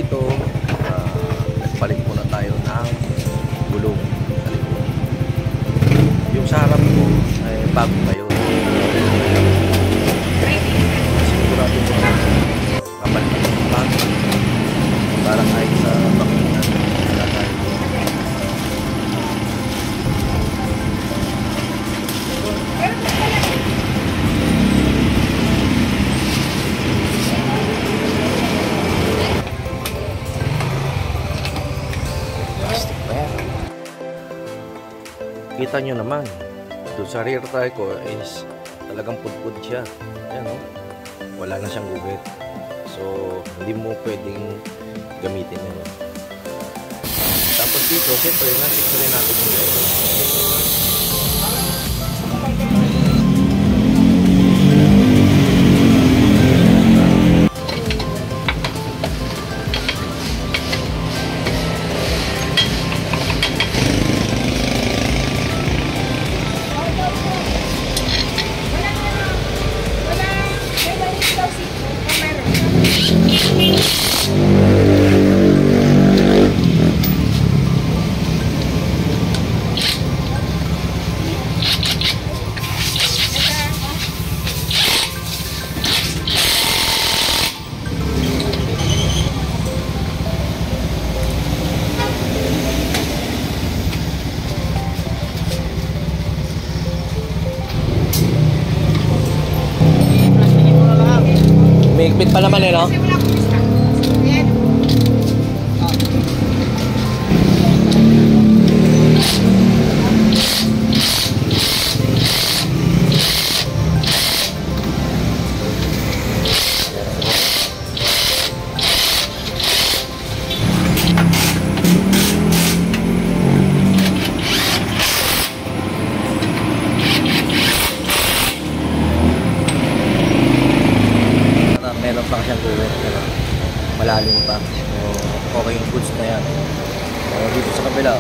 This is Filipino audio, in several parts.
dito, nagpalit muna tayo ng gulong sa likod. Yung sa harap ko ay bago kayo. Sigurado ko na kapalit ng bago para kahit sa bakinan wala tayo. Kita nyo naman, doon sa rear tire ko is talagang pudpud siya. Ayan, oh. Wala na siyang guhit. So, hindi mo pwedeng gamitin yun. Tapos dito, siyempre, natik na rin natin yung level. May higpit pa naman eh, no? Meron pa siyang guhit, malalim pa. So, okay yung goods na yan. So, dito sa kabila,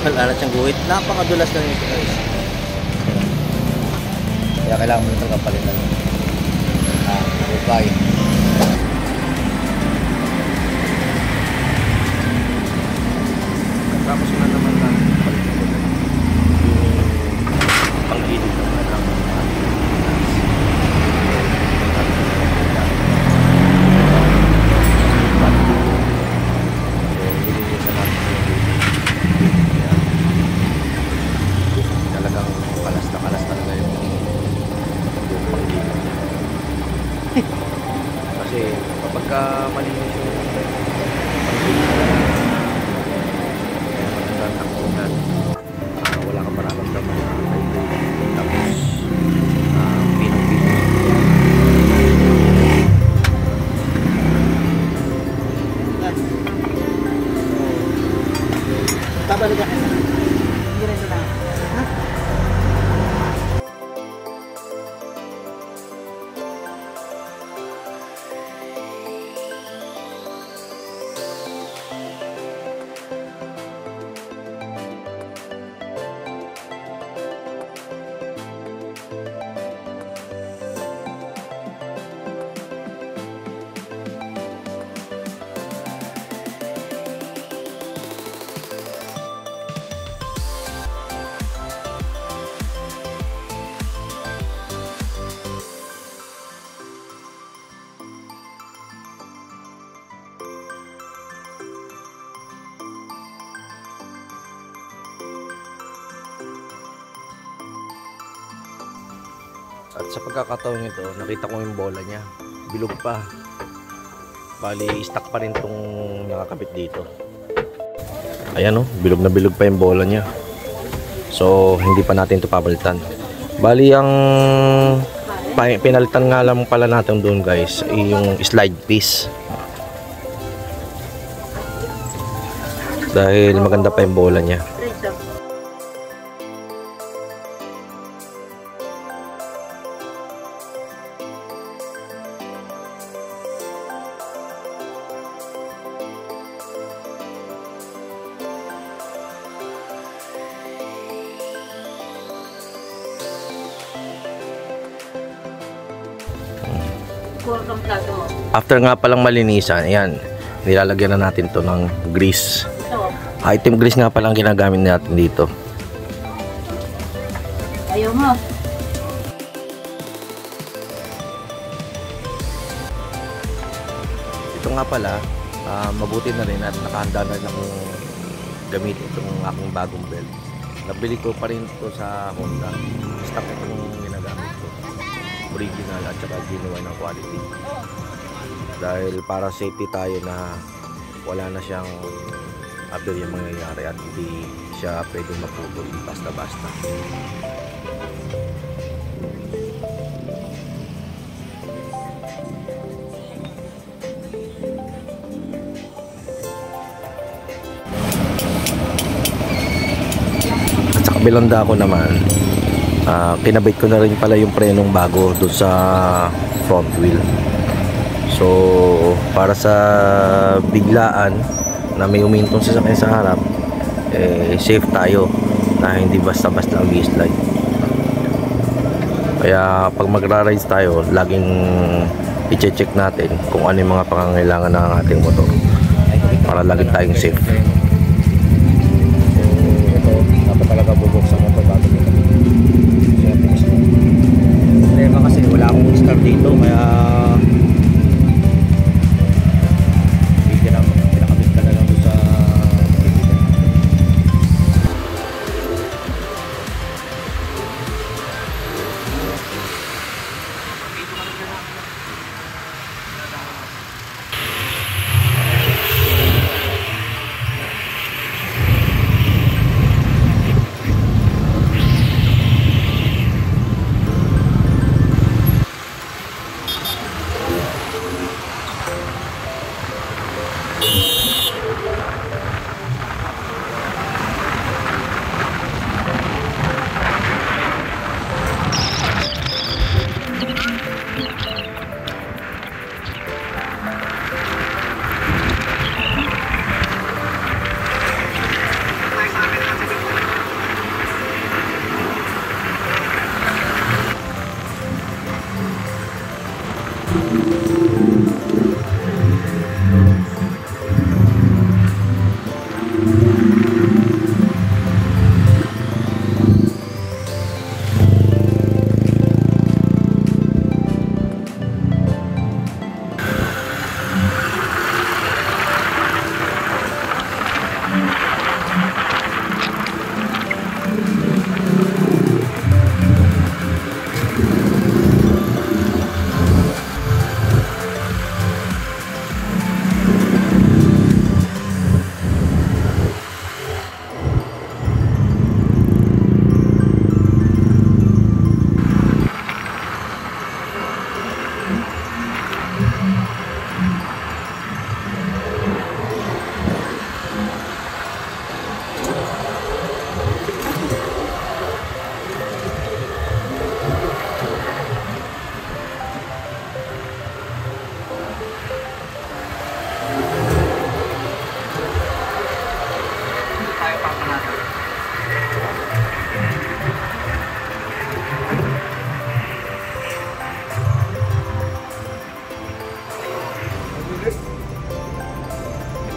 wala na siyang guhit. Napakadulas na nito, guys. Kaya kailangan mo nito kapalitan. Okay. Tapos na naman natin kapalitan yung panggilid naman ng kasi kapag malinis yung magandang takbuhan, wala kang mararamdaman na vibrating, tapos pinang-pinang tabalik ka hindi rin ito na At sa pagkakataon nito, nakita ko yung bola niya. Bilog pa. Bali, stuck pa rin itong nakakabit dito. Ayan, oh, bilog na bilog pa yung bola niya. So, hindi pa natin ito papalitan. Bali, ang pinalitan nga lang pala natin doon, guys, ay yung slide piece. Dahil maganda pa yung bola niya. After nga palang malinisan, ayan, nilalagyan na natin to ng grease. Ito. Item grease nga palang ginagamit natin dito. Ayaw mo. Ito nga pala, mabuti na rin at nakahanda na rin akong gamitin itong aking bagong belt. Nabili ko pa rin ito sa Honda. Stock itong ginagamit ko. Original at saka genuine ng quality. Dahil para safety tayo na wala na siyang aberya yung mangyayari at hindi siya pwedeng maputol basta-basta. Bilanda ko naman, kinabit ko na rin pala yung prenong bago doon sa front wheel. So para sa biglaan na may umintong sasakyan sa harap, safe tayo na hindi basta-basta ang V-slide. Kaya pag magra-rides tayo, laging i-check natin kung ano yung mga pangangailangan ng ating motor para lagi tayong safe. Talaga bubuksan mo ito bago nito. Problema kasi wala akong star dito kaya pinakabit ka na lang doon sa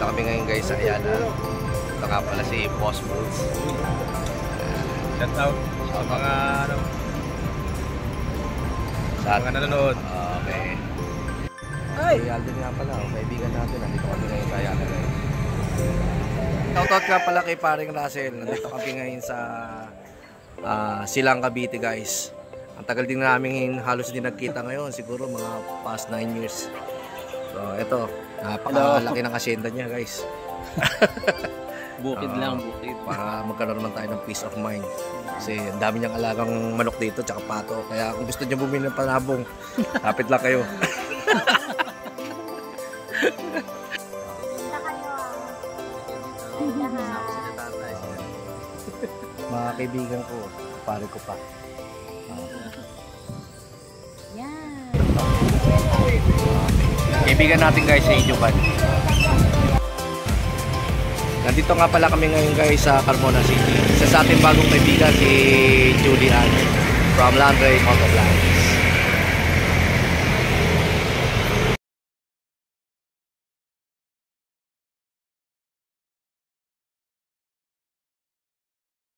Ito kami ngayon guys sa Ayala. Ito nga pala si Boss Bulls. Shout out sa mga ano, Sa mga nanonood. Okay. Ay! Si Alden nga pala, kaibigan natin. Nandito kami ngayon sa Ayala guys. Shoutout nga pala kay paring Russell. Nandito kami ngayon sa Silang Cavite guys. Ang tagal din namin halos din nagkita ngayon. Siguro mga past 9 years. So ito, napakalaki ng asyenda niya guys. Bukid lang, bukid. Para magkaroon naman tayo ng peace of mind. Kasi ang dami niyang alagang manok dito, tsaka pato. Kaya kung gusto niyo bumili ng panabong, lapit lang kayo. Mga kaibigan ko, pare ko pa. Yan. Kaibigan natin guys sa Ijuban. Nandito nga pala kami ngayon guys sa Carmona City. Isa sa ating bagong kaibigan si Julian from Landray Motovlog.